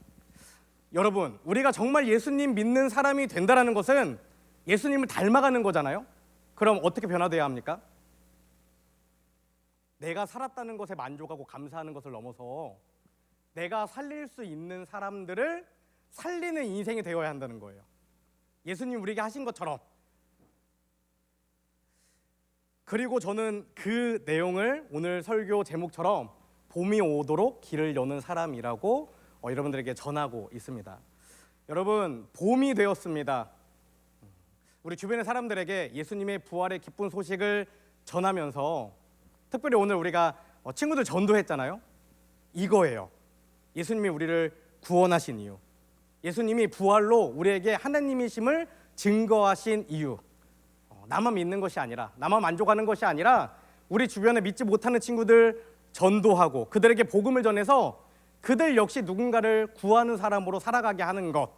여러분, 우리가 정말 예수님 믿는 사람이 된다라는 것은 예수님을 닮아가는 거잖아요. 그럼 어떻게 변화돼야 합니까? 내가 살았다는 것에 만족하고 감사하는 것을 넘어서 내가 살릴 수 있는 사람들을 살리는 인생이 되어야 한다는 거예요. 예수님 우리에게 하신 것처럼. 그리고 저는 그 내용을 오늘 설교 제목처럼 봄이 오도록 길을 여는 사람이라고 여러분들에게 전하고 있습니다. 여러분, 봄이 되었습니다. 우리 주변의 사람들에게 예수님의 부활의 기쁜 소식을 전하면서 특별히 오늘 우리가 친구들 전도했잖아요. 이거예요. 예수님이 우리를 구원하신 이유, 예수님이 부활로 우리에게 하나님이심을 증거하신 이유. 나만 믿는 것이 아니라, 나만 만족하는 것이 아니라 우리 주변에 믿지 못하는 친구들 전도하고 그들에게 복음을 전해서 그들 역시 누군가를 구하는 사람으로 살아가게 하는 것,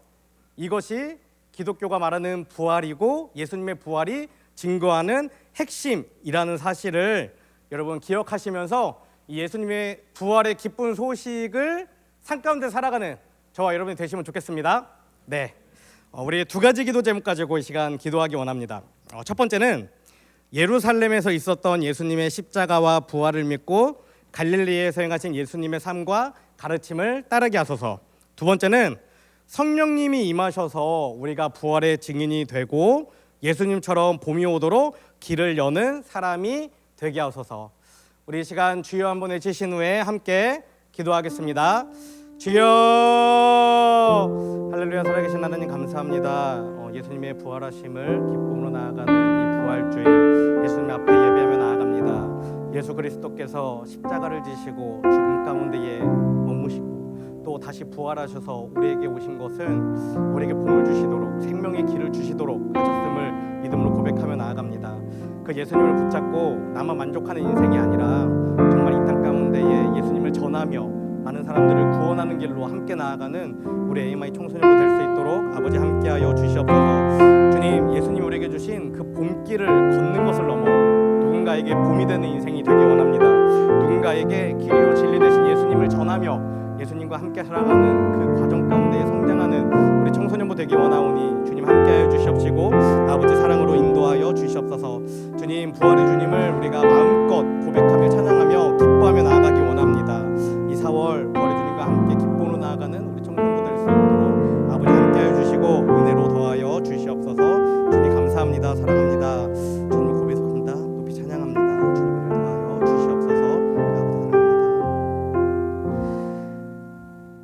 이것이 기독교가 말하는 부활이고 예수님의 부활이 증거하는 핵심이라는 사실을 여러분 기억하시면서 이 예수님의 부활의 기쁜 소식을 삶 가운데 살아가는 저와 여러분이 되시면 좋겠습니다. 네, 우리 두 가지 기도 제목 가지고 이 시간 기도하기 원합니다. 첫 번째는 예루살렘에서 있었던 예수님의 십자가와 부활을 믿고 갈릴리에서 행하신 예수님의 삶과 가르침을 따르게 하소서. 두 번째는 성령님이 임하셔서 우리가 부활의 증인이 되고 예수님처럼 봄이 오도록 길을 여는 사람이 되게 하소서. 우리 이 시간 주여 한번 외치신 후에 함께 기도하겠습니다. 주여, 할렐루야. 살아계신 하나님 감사합니다. 예수님의 부활하심을 기쁨으로 나아가는 이 부활주일 예수님 앞에 예배하며 나아갑니다. 예수 그리스도께서 십자가를 지시고 죽음 가운데에 머무시고 또 다시 부활하셔서 우리에게 오신 것은 우리에게 복을 주시도록 생명의 길을 주시도록 하셨음을 믿음으로 고백하며 나아갑니다. 그 예수님을 붙잡고 나만 만족하는 인생이 아니라 정말 이 땅 가운데에 예수님을 전하며 많은 사람들을 구원하는 길로 함께 나아가는 우리 AMI 청소년부 될 수 있도록 아버지 함께하여 주시옵소서. 주님, 예수님 우리에게 주신 그 봄길을 걷는 것을 넘어 누군가에게 봄이 되는 인생이 되기 원합니다. 누군가에게 길이요 진리 되신 예수님을 전하며 예수님과 함께 살아가는 그 과정 가운데 성장하는 우리 청소년부 되기 원하오니 주님 함께하여 주시옵시고 아버지 사랑으로 인도하여 주시옵소서. 주님, 부활의 주님을 우리가 마음껏 고백하며 찬양하며 기뻐하며 나아가기 원합니다. 이 4월 부활의 주님과 함께 기쁨으로 나아가는 우리 청소년부 될 수 있도록 아버지 함께하여 주시고 은혜로 더하여 주시옵소서. 주님 감사합니다. 사랑합니다. 주님을 고백합니다. 높이 찬양합니다. 주님을 더하여 주시옵소서. 아버지 사랑합니다.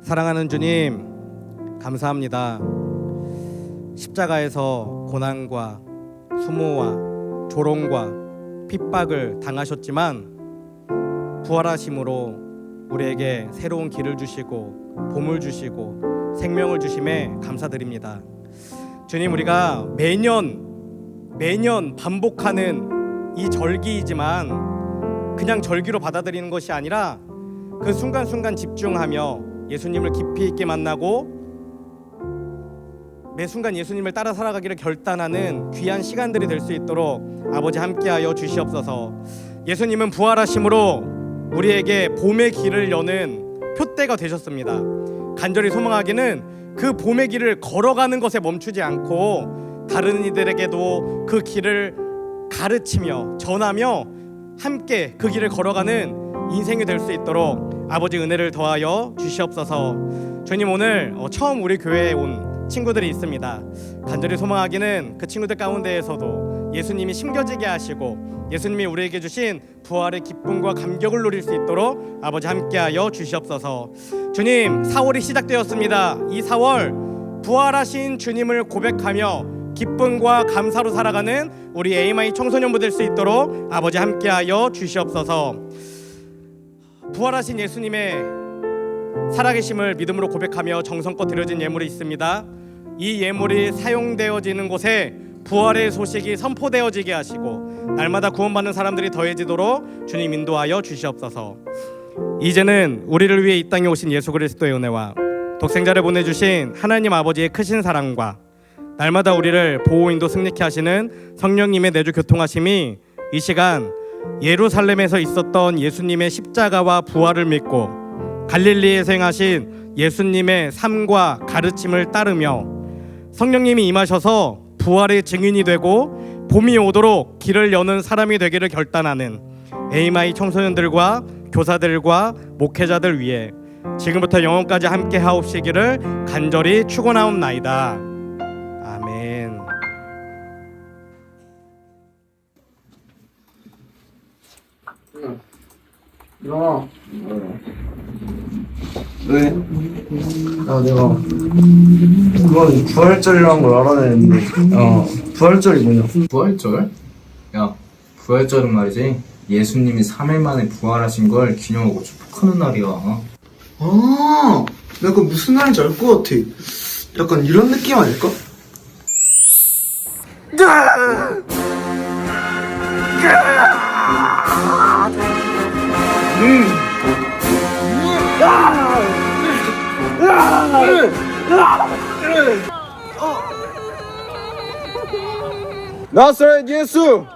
사랑하는 주님 감사합니다. 십자가에서 고난과 수모와 조롱과 핍박을 당하셨지만 부활하심으로 우리에게 새로운 길을 주시고 봄을 주시고 생명을 주심에 감사드립니다. 주님, 우리가 매년 반복하는 이 절기이지만 그냥 절기로 받아들이는 것이 아니라 그 순간순간 집중하며 예수님을 깊이 있게 만나고 매 순간 예수님을 따라 살아가기를 결단하는 귀한 시간들이 될 수 있도록 아버지 함께하여 주시옵소서. 예수님은 부활하심으로 우리에게 봄의 길을 여는 표대가 되셨습니다. 간절히 소망하기는 그 봄의 길을 걸어가는 것에 멈추지 않고 다른 이들에게도 그 길을 가르치며 전하며 함께 그 길을 걸어가는 인생이 될 수 있도록 아버지 은혜를 더하여 주시옵소서. 주님, 오늘 처음 우리 교회에 온 친구들이 있습니다. 간절히 소망하기는 그 친구들 가운데에서도 예수님이 심겨지게 하시고 예수님이 우리에게 주신 부활의 기쁨과 감격을 누릴 수 있도록 아버지 함께하여 주시옵소서. 주님, 4월이 시작되었습니다. 이 4월 부활하신 주님을 고백하며 기쁨과 감사로 살아가는 우리 AMI 청소년부 될 수 있도록 아버지 함께하여 주시옵소서. 부활하신 예수님의 살아계심을 믿음으로 고백하며 정성껏 드려진 예물이 있습니다. 이 예물이 사용되어지는 곳에 부활의 소식이 선포되어지게 하시고 날마다 구원받는 사람들이 더해지도록 주님 인도하여 주시옵소서. 이제는 우리를 위해 이 땅에 오신 예수 그리스도의 은혜와 독생자를 보내주신 하나님 아버지의 크신 사랑과 날마다 우리를 보호 인도 승리케 하시는 성령님의 내주 교통하심이 이 시간 예루살렘에서 있었던 예수님의 십자가와 부활을 믿고 갈릴리에서 행하신 예수님의 삶과 가르침을 따르며 성령님이 임하셔서 부활의 증인이 되고 봄이 오도록 길을 여는 사람이 되기를 결단하는 AMI 청소년들과 교사들과 목회자들 위해 지금부터 영원까지 함께 하옵시기를 간절히 축원하옵나이다. 아멘. 일어나. 왜? 내가 그건 부활절이라는 걸 알아냈는데 부활절이 뭐냐? 부활절? 야, 부활절은 말이지 예수님이 3일 만에 부활하신 걸 기념하고 축복하는 날이야. 아, 내가 무슨 날인지 알 것 같아. 약간 이런 느낌 아닐까? 나사렛 예수,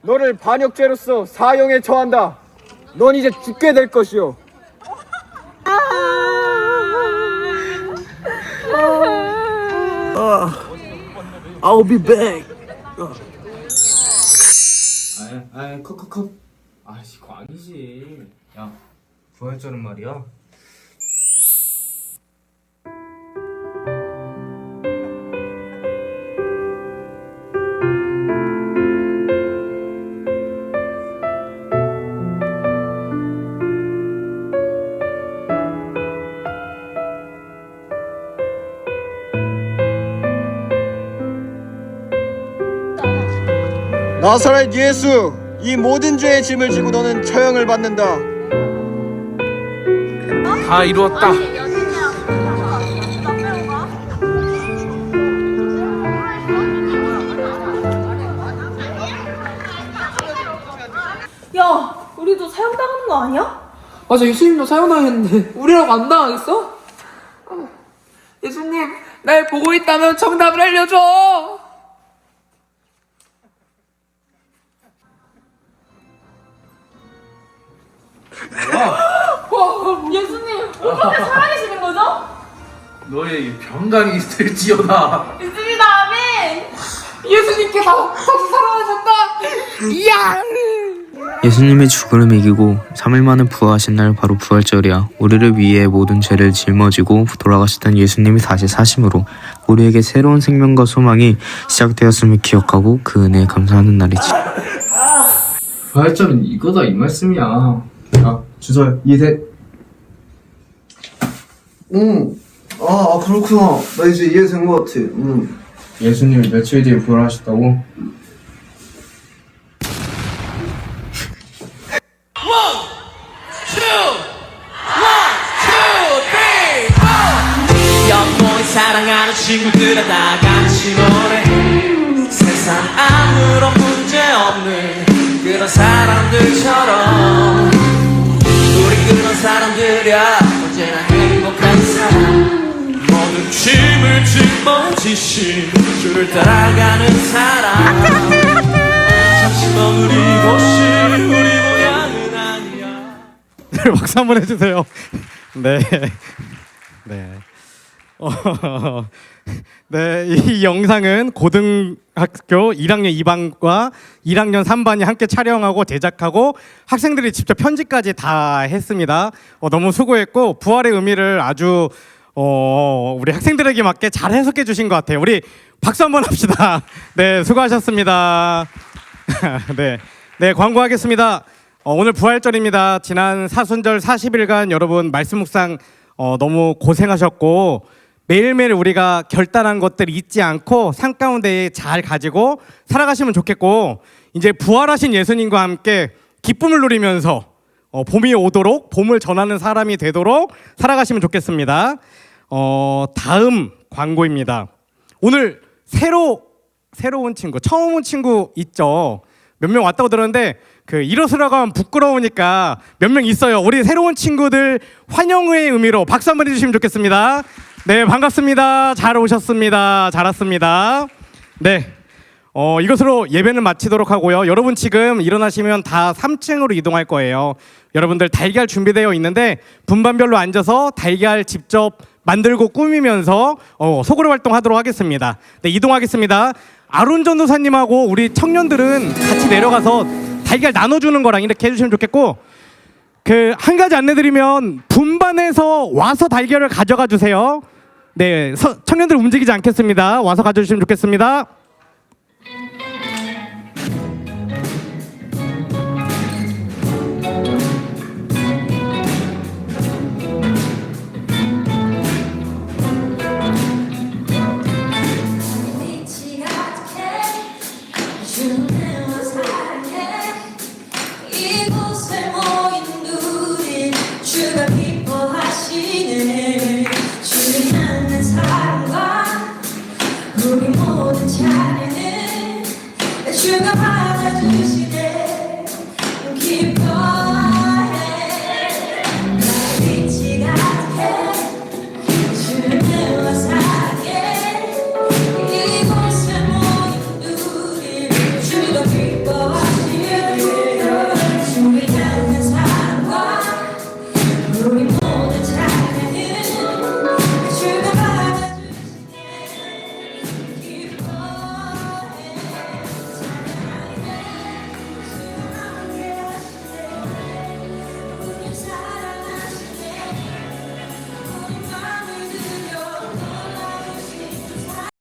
너를 반역죄로서 사형에 처한다. 넌 이제 죽게 될 것이오. I'll be back. 아니 컷. 아씨 그거 아니지. 야 부활절은 말이야. 나사렛 예수, 이 모든 죄의 짐을 지고 너는 처형을 받는다. 다 이루었다. 야, 우리도 사형당하는 거 아니야? 맞아, 예수님도 사형당했는데 우리라고 안 당하겠어? 예수님, 날 보고 있다면 정답을 알려줘. 예수님, 어떻게 살아계시는 거죠? 너의 병강이 있을지어다. 믿습니다, 아멘! 예수님께서 다시 살아나셨다. 이야. 예수님의 죽음을 이기고 3일 만에 부활하신 날 바로 부활절이야. 우리를 위해 모든 죄를 짊어지고 돌아가셨던 예수님이 다시 사심으로 우리에게 새로운 생명과 소망이 시작되었음을 기억하고 그 은혜에 감사하는 날이지. 부활절은 이거다 이 말씀이야. 야 주절 이해돼? 그렇구나. 나 이제 이해된 것 같아. 예수님이 며칠 뒤에 부활하셨다고? 영원히 사랑하는 친구들아 다 같이 노래해. 세상 아무런 문제 없는 그런 사람들처럼 우리 그런 사람들이야. 언제나 행복한 사람, 모든 짐을 짊어지신 주를 따라가는 사람. 잠시 머무리고 싶은 우리 모양은 아니야. 네, 박수 한번 해주세요. 네. 네, 이 영상은 고등학교 1학년 2반과 1학년 3반이 함께 촬영하고 제작하고 학생들이 직접 편집까지 다 했습니다. 너무 수고했고 부활의 의미를 아주 우리 학생들에게 맞게 잘 해석해 주신 것 같아요. 우리 박수 한번 합시다. 네, 수고하셨습니다. 네, 광고하겠습니다. 오늘 부활절입니다. 지난 사순절 40일간 여러분 말씀 묵상 너무 고생하셨고 매일매일 우리가 결단한 것들 잊지 않고 삶 가운데 잘 가지고 살아가시면 좋겠고 이제 부활하신 예수님과 함께 기쁨을 누리면서 봄이 오도록 봄을 전하는 사람이 되도록 살아가시면 좋겠습니다. 다음 광고입니다. 오늘 새로운 친구, 처음 온 친구 있죠? 몇 명 왔다고 들었는데 일어서라고 하면 부끄러우니까 몇 명 있어요. 우리 새로운 친구들 환영의 의미로 박수 한번 해주시면 좋겠습니다. 네, 반갑습니다. 잘 오셨습니다. 잘 왔습니다. 네, 이것으로 예배는 마치도록 하고요. 여러분 지금 일어나시면 다 3층으로 이동할 거예요. 여러분들 달걀 준비되어 있는데 분반별로 앉아서 달걀 직접 만들고 꾸미면서 소그룹 활동하도록 하겠습니다. 네, 이동하겠습니다. 아론 전도사님하고 우리 청년들은 같이 내려가서 달걀 나눠주는 거랑 이렇게 해주시면 좋겠고 한 가지 안내드리면 분반해서 와서 달걀을 가져가 주세요. 네, 청년들 움직이지 않겠습니다. 와서 가져주시면 좋겠습니다.